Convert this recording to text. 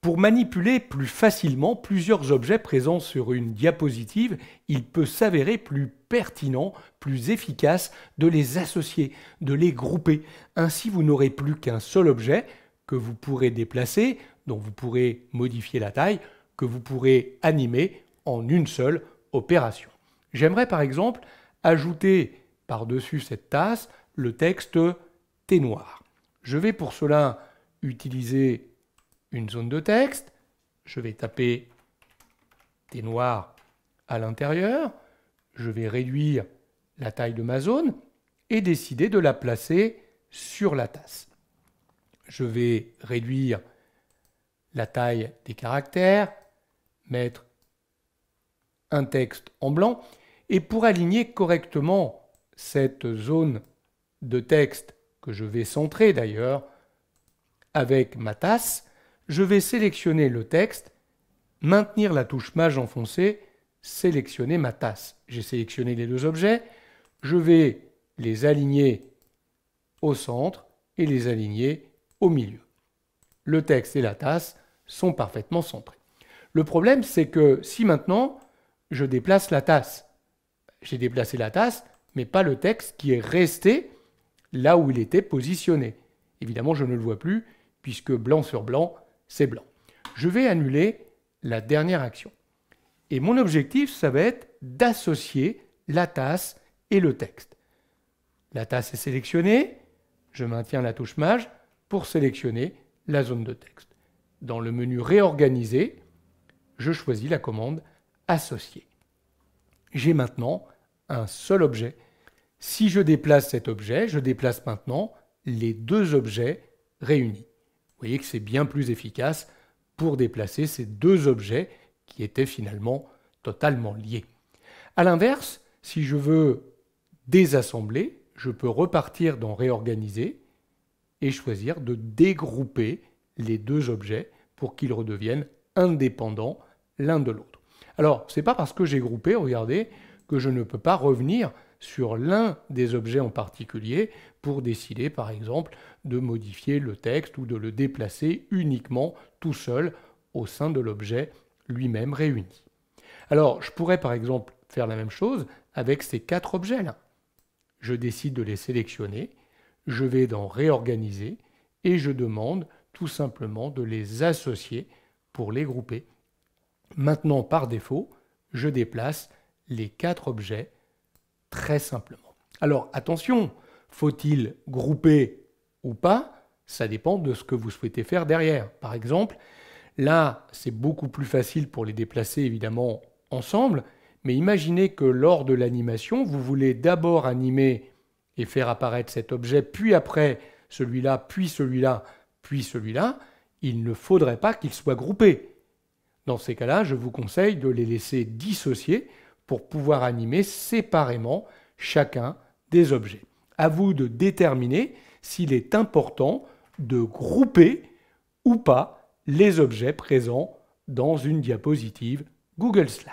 Pour manipuler plus facilement plusieurs objets présents sur une diapositive, il peut s'avérer plus pertinent, plus efficace de les associer, de les grouper. Ainsi, vous n'aurez plus qu'un seul objet que vous pourrez déplacer, dont vous pourrez modifier la taille, que vous pourrez animer en une seule opération. J'aimerais par exemple ajouter par-dessus cette tasse le texte thé noir. Je vais pour cela utiliser une zone de texte, je vais taper thé noir à l'intérieur, je vais réduire la taille de ma zone et décider de la placer sur la tasse. Je vais réduire la taille des caractères, mettre un texte en blanc, et pour aligner correctement cette zone de texte que je vais centrer d'ailleurs avec ma tasse, je vais sélectionner le texte, maintenir la touche Maj enfoncée, sélectionner ma tasse. J'ai sélectionné les deux objets, je vais les aligner au centre et les aligner au milieu. Le texte et la tasse sont parfaitement centrés. Le problème, c'est que si maintenant je déplace la tasse, j'ai déplacé la tasse, mais pas le texte qui est resté là où il était positionné. Évidemment, je ne le vois plus, puisque blanc sur blanc, c'est blanc. Je vais annuler la dernière action. Et mon objectif, ça va être d'associer la tasse et le texte. La tasse est sélectionnée, je maintiens la touche Maj pour sélectionner la zone de texte. Dans le menu Réorganiser, je choisis la commande Associer. J'ai maintenant un seul objet. Si je déplace cet objet, je déplace maintenant les deux objets réunis. Vous voyez que c'est bien plus efficace pour déplacer ces deux objets qui étaient finalement totalement liés. A l'inverse, si je veux désassembler, je peux repartir dans Réorganiser et choisir de dégrouper les deux objets pour qu'ils redeviennent indépendants l'un de l'autre. Alors, ce n'est pas parce que j'ai groupé, regardez, que je ne peux pas revenir sur l'un des objets en particulier pour décider, par exemple, de modifier le texte ou de le déplacer uniquement tout seul au sein de l'objet lui-même réuni. Alors, je pourrais, par exemple, faire la même chose avec ces quatre objets-là. Je décide de les sélectionner, je vais dans Réorganiser et je demande tout simplement de les associer pour les grouper. Maintenant, par défaut, je déplace les quatre objets très simplement. Alors attention, faut-il grouper ou pas? Ça dépend de ce que vous souhaitez faire derrière. Par exemple, là, c'est beaucoup plus facile pour les déplacer évidemment ensemble, mais imaginez que lors de l'animation, vous voulez d'abord animer et faire apparaître cet objet, puis après celui-là, puis celui-là, puis celui-là. Il ne faudrait pas qu'ils soient groupés. Dans ces cas-là, je vous conseille de les laisser dissocier pour pouvoir animer séparément chacun des objets. À vous de déterminer s'il est important de grouper ou pas les objets présents dans une diapositive Google Slides.